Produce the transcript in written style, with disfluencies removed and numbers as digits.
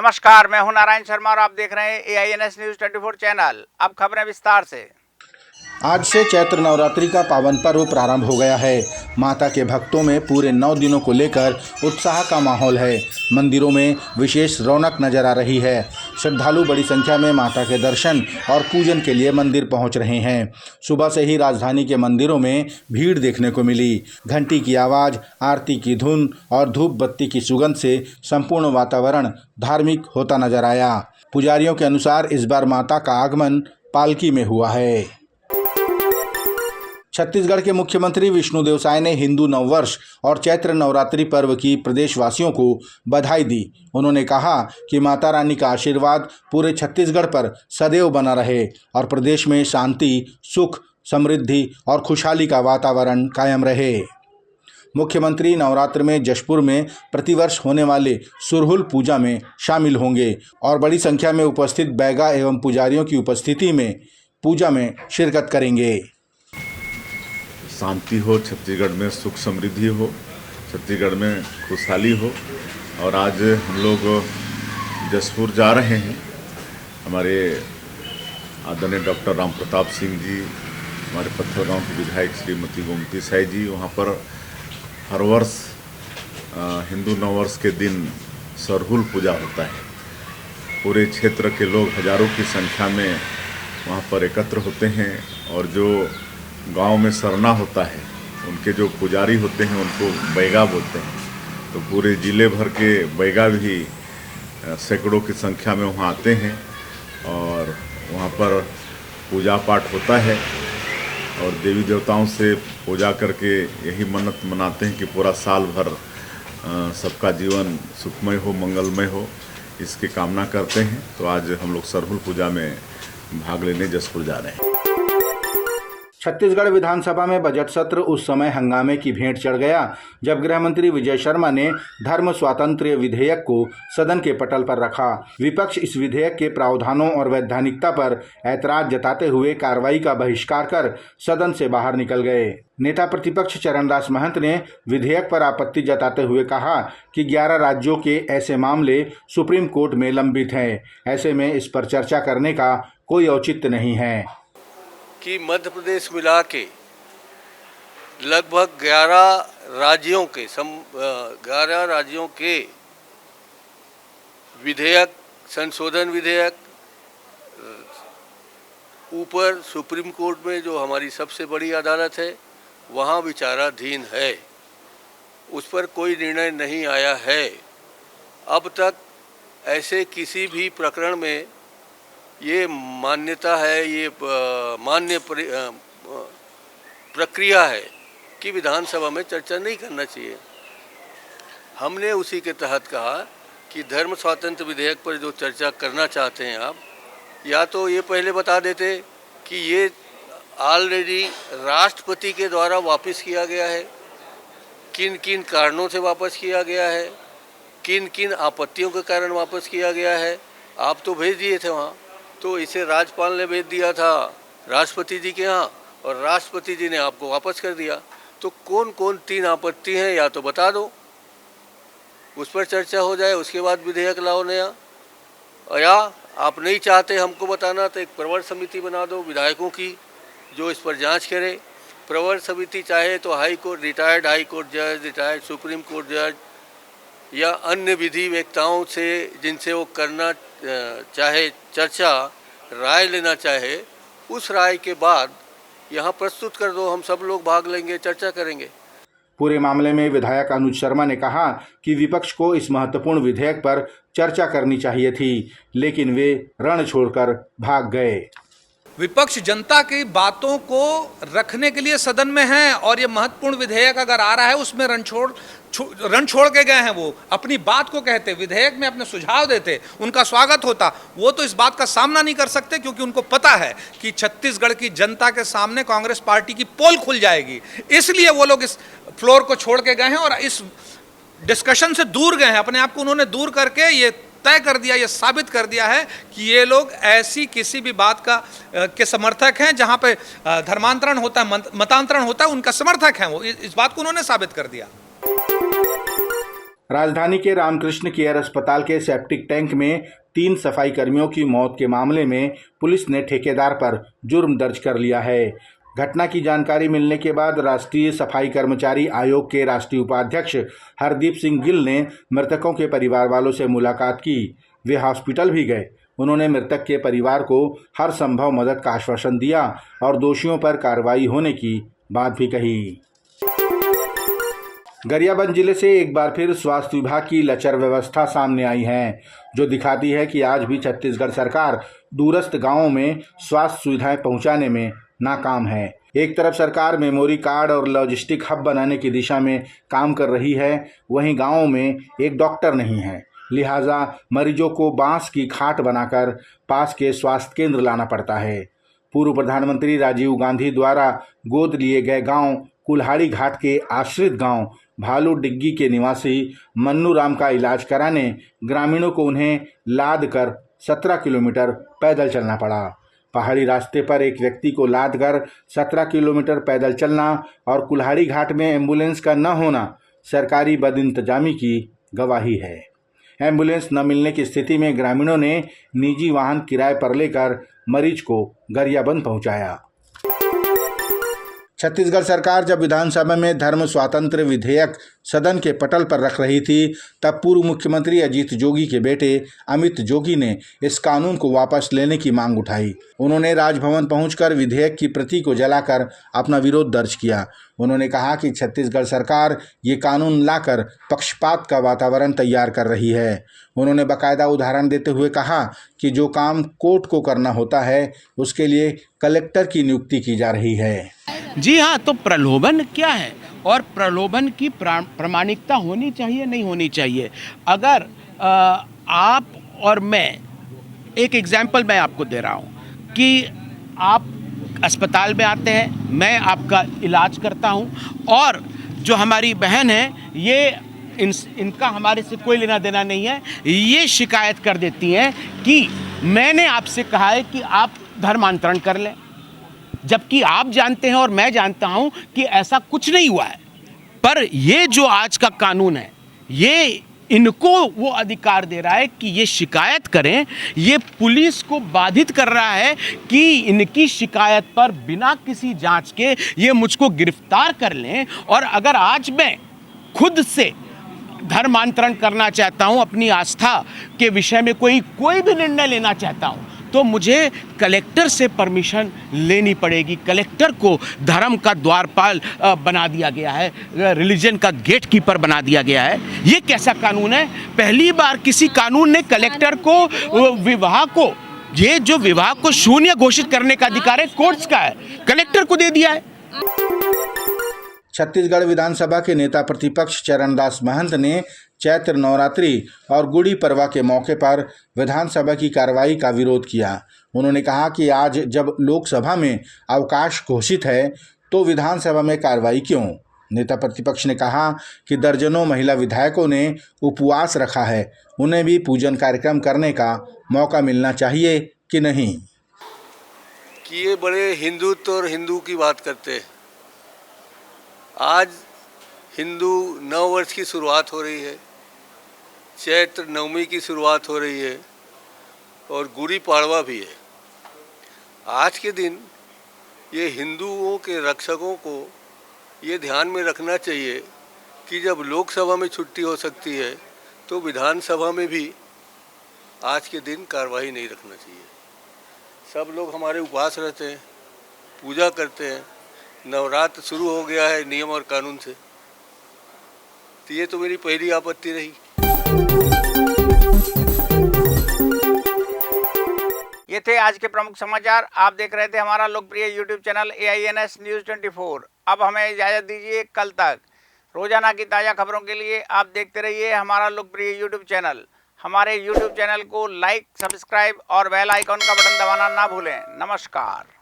नमस्कार, मैं हूं नारायण शर्मा और आप देख रहे हैं AINS न्यूज 24 चैनल। अब खबरें विस्तार से। आज से चैत्र नवरात्रि का पावन पर्व प्रारंभ हो गया है। माता के भक्तों में पूरे 9 दिनों को लेकर उत्साह का माहौल है। मंदिरों में विशेष रौनक नजर आ रही है। श्रद्धालु बड़ी संख्या में माता के दर्शन और पूजन के लिए मंदिर पहुंच रहे हैं। सुबह से ही राजधानी के मंदिरों में भीड़ देखने को मिली। घंटी की आवाज़, आरती की धुन और धूप बत्ती की सुगंध से संपूर्ण वातावरण धार्मिक होता नजर आया। पुजारियों के अनुसार इस बार माता का आगमन पालकी में हुआ है। छत्तीसगढ़ के मुख्यमंत्री विष्णुदेव साय ने हिंदू नववर्ष और चैत्र नवरात्रि पर्व की प्रदेशवासियों को बधाई दी। उन्होंने कहा कि माता रानी का आशीर्वाद पूरे छत्तीसगढ़ पर सदैव बना रहे और प्रदेश में शांति, सुख, समृद्धि और खुशहाली का वातावरण कायम रहे। मुख्यमंत्री नवरात्र में जशपुर में प्रतिवर्ष होने वाले सुरहुल पूजा में शामिल होंगे और बड़ी संख्या में उपस्थित बैगा एवं पुजारियों की उपस्थिति में पूजा में शिरकत करेंगे। शांति हो, छत्तीसगढ़ में सुख समृद्धि हो, छत्तीसगढ़ में खुशहाली हो। और आज हम लोग जसपुर जा रहे हैं। हमारे आदरणीय डॉक्टर राम प्रताप सिंह जी, हमारे पत्थर गांव के विधायक श्रीमती गोमती साई जी, वहां पर हर वर्ष हिंदू नववर्ष के दिन सरहुल पूजा होता है। पूरे क्षेत्र के लोग हजारों की संख्या में वहां पर एकत्र होते हैं और जो गांव में सरना होता है, उनके जो पुजारी होते हैं उनको बैगा बोलते हैं। तो पूरे ज़िले भर के बैगा भी सैकड़ों की संख्या में वहां आते हैं और वहां पर पूजा पाठ होता है और देवी देवताओं से पूजा करके यही मन्नत मनाते हैं कि पूरा साल भर सबका जीवन सुखमय हो, मंगलमय हो, इसकी कामना करते हैं। तो आज हम लोग सरहुल पूजा में भाग लेने जसपुर जा रहे हैं। छत्तीसगढ़ विधानसभा में बजट सत्र उस समय हंगामे की भेंट चढ़ गया जब गृह मंत्री विजय शर्मा ने धर्म स्वातंत्र्य विधेयक को सदन के पटल पर रखा। विपक्ष इस विधेयक के प्रावधानों और वैधानिकता पर ऐतराज जताते हुए कार्रवाई का बहिष्कार कर सदन से बाहर निकल गए। नेता प्रतिपक्ष चरणदास महंत ने विधेयक पर आपत्ति जताते हुए कहा कि 11 राज्यों के ऐसे मामले सुप्रीम कोर्ट में लंबित हैं। ऐसे में इस पर चर्चा करने का कोई औचित्य नहीं है कि मध्य प्रदेश मिला के लगभग 11 राज्यों के विधेयक, संशोधन विधेयक ऊपर सुप्रीम कोर्ट में, जो हमारी सबसे बड़ी अदालत है, वहाँ विचाराधीन है। उस पर कोई निर्णय नहीं आया है। अब तक ऐसे किसी भी प्रकरण में ये मान्यता है, ये मान्य प्रक्रिया है कि विधानसभा में चर्चा नहीं करना चाहिए। हमने उसी के तहत कहा कि धर्म स्वातंत्र्य विधेयक पर जो चर्चा करना चाहते हैं आप, या तो ये पहले बता देते कि ये ऑलरेडी राष्ट्रपति के द्वारा वापस किया गया है, किन किन कारणों से वापस किया गया है, किन किन आपत्तियों के कारण वापस किया गया है। आप तो भेज दिए थे वहाँ, तो इसे राज्यपाल ने भेज दिया था राष्ट्रपति जी के यहाँ और राष्ट्रपति जी ने आपको वापस कर दिया। तो कौन कौन 3 आपत्ति हैं, या तो बता दो, उस पर चर्चा हो जाए, उसके बाद विधेयक लाओ नया। या आप नहीं चाहते हमको बताना तो एक प्रवर समिति बना दो विधायकों की, जो इस पर जांच करे। प्रवर समिति चाहे तो high court, retired high court जज, रिटायर्ड सुप्रीम कोर्ट जज या अन्य विधि वेत्ताओं से जिनसे वो करना चाहे चर्चा, राय लेना चाहे, उस राय के बाद यहाँ प्रस्तुत कर दो, हम सब लोग भाग लेंगे, चर्चा करेंगे। पूरे मामले में विधायक अनुज शर्मा ने कहा कि विपक्ष को इस महत्वपूर्ण विधेयक पर चर्चा करनी चाहिए थी, लेकिन वे रण छोड़कर भाग गए। विपक्ष जनता की बातों को रखने के लिए सदन में है और ये महत्वपूर्ण विधेयक अगर आ रहा है उसमें रण छोड़ के गए हैं। वो अपनी बात को कहते, विधेयक में अपने सुझाव देते, उनका स्वागत होता। वो तो इस बात का सामना नहीं कर सकते क्योंकि उनको पता है कि छत्तीसगढ़ की जनता के सामने कांग्रेस पार्टी की पोल खुल जाएगी। इसलिए वो लोग इस फ्लोर को छोड़ के गए हैं और इस डिस्कशन से दूर गए हैं। अपने आप को उन्होंने दूर करके ये तय कर दिया, ये साबित कर दिया है कि ये लोग ऐसी किसी भी बात के समर्थक हैं जहां पे धर्मांतरण होता है, मतांतरण होता है, उनका समर्थक हैं। वो इस बात को उन्होंने साबित कर दिया। राजधानी के रामकृष्ण केयर अस्पताल के सेप्टिक टैंक में 3 सफाई कर्मियों की मौत के मामले में पुलिस ने ठेकेदार पर जुर्म दर्ज कर लिया है। घटना की जानकारी मिलने के बाद राष्ट्रीय सफाई कर्मचारी आयोग के राष्ट्रीय उपाध्यक्ष हरदीप सिंह गिल ने मृतकों के परिवार वालों से मुलाकात की। वे हॉस्पिटल भी गए। उन्होंने मृतक के परिवार को हर संभव मदद का आश्वासन दिया और दोषियों पर कार्रवाई होने की बात भी कही। गरियाबंद जिले से एक बार फिर स्वास्थ्य विभाग की लचर व्यवस्था सामने आई है, जो दिखाती है कि आज भी छत्तीसगढ़ सरकार दूरस्थ गांवों में स्वास्थ्य सुविधाएं पहुंचाने में नाकाम है। एक तरफ सरकार मेमोरी कार्ड और लॉजिस्टिक हब बनाने की दिशा में काम कर रही है, वहीं गांवों में एक डॉक्टर नहीं है, लिहाजा मरीजों को बांस की खाट बनाकर पास के स्वास्थ्य केंद्र लाना पड़ता है। पूर्व प्रधानमंत्री राजीव गांधी द्वारा गोद लिए गए गांव कुल्हाड़ी घाट के आश्रित गांव भालू डिग्गी के निवासी मन्नू राम का इलाज कराने ग्रामीणों को उन्हें लाद कर 17 किलोमीटर पैदल चलना पड़ा। पहाड़ी रास्ते पर एक व्यक्ति को लाद कर 17 किलोमीटर पैदल चलना और कुल्हाड़ी घाट में एम्बुलेंस का न होना सरकारी बदइंतजामी की गवाही है। एम्बुलेंस न मिलने की स्थिति में ग्रामीणों ने निजी वाहन किराए पर लेकर मरीज को गरियाबंद पहुंचाया। छत्तीसगढ़ सरकार जब विधानसभा में धर्म स्वातंत्र्य विधेयक सदन के पटल पर रख रही थी, तब पूर्व मुख्यमंत्री अजीत जोगी के बेटे अमित जोगी ने इस कानून को वापस लेने की मांग उठाई। उन्होंने राजभवन पहुंचकर विधेयक की प्रति को जलाकर अपना विरोध दर्ज किया। उन्होंने कहा कि छत्तीसगढ़ सरकार ये कानून लाकर पक्षपात का वातावरण तैयार कर रही है। उन्होंने बाकायदा उदाहरण देते हुए कहा कि जो काम कोर्ट को करना होता है, उसके लिए कलेक्टर की नियुक्ति की जा रही है। जी हाँ, तो प्रलोभन क्या है और प्रलोभन की प्रामाणिकता होनी चाहिए, नहीं होनी चाहिए। अगर आप और मैं, एक एग्जाम्पल मैं आपको दे रहा हूँ कि आप अस्पताल में आते हैं, मैं आपका इलाज करता हूँ और जो हमारी बहन है ये इनका हमारे से कोई लेना देना नहीं है, ये शिकायत कर देती हैं कि मैंने आपसे कहा है कि आप धर्मांतरण कर लें, जबकि आप जानते हैं और मैं जानता हूं कि ऐसा कुछ नहीं हुआ है। पर ये जो आज का कानून है, ये इनको वो अधिकार दे रहा है कि ये शिकायत करें। ये पुलिस को बाधित कर रहा है कि इनकी शिकायत पर बिना किसी जांच के ये मुझको गिरफ्तार कर लें। और अगर आज मैं खुद से धर्मांतरण करना चाहता हूं, अपनी आस्था के विषय में कोई भी निर्णय लेना चाहता हूं, तो मुझे कलेक्टर से परमिशन लेनी पड़ेगी। कलेक्टर को धर्म का द्वारपाल बना दिया गया है, रिलीजन का गेट कीपर बना दिया गया है। ये कैसा कानून है? पहली बार किसी कानून ने कलेक्टर को विवाह को, ये जो विवाह को शून्य घोषित करने का अधिकार है कोर्ट्स का है, कलेक्टर को दे दिया है। छत्तीसगढ़ विधानसभा के नेता प्रतिपक्ष चरणदास महंत ने चैत्र नवरात्रि और गुड़ी पड़वा के मौके पर विधानसभा की कार्रवाई का विरोध किया। उन्होंने कहा कि आज जब लोकसभा में अवकाश घोषित है तो विधानसभा में कार्रवाई क्यों? नेता प्रतिपक्ष ने कहा कि दर्जनों महिला विधायकों ने उपवास रखा है, उन्हें भी पूजन कार्यक्रम करने का मौका मिलना चाहिए कि नहीं। कि ये बड़े हिंदुत्व और हिंदू की बात करते हैं। आज हिंदू नव वर्ष की शुरुआत हो रही है, चैत्र नवमी की शुरुआत हो रही है और गुड़ी पाड़वा भी है। आज के दिन ये हिंदुओं के रक्षकों को ये ध्यान में रखना चाहिए कि जब लोकसभा में छुट्टी हो सकती है तो विधानसभा में भी आज के दिन कार्रवाई नहीं रखना चाहिए। सब लोग हमारे उपवास रहते हैं, पूजा करते हैं, नवरात्र शुरू हो गया है नियम और कानून से, तो ये तो मेरी पहली आपत्ति रही। ये थे आज के प्रमुख समाचार। आप देख रहे थे हमारा लोकप्रिय YouTube चैनल AINS News 24। अब हमें इजाजत दीजिए, कल तक रोजाना की ताज़ा खबरों के लिए आप देखते रहिए हमारा लोकप्रिय YouTube चैनल। हमारे YouTube चैनल को लाइक, सब्सक्राइब और बेल आइकॉन का बटन दबाना ना भूलें। नमस्कार।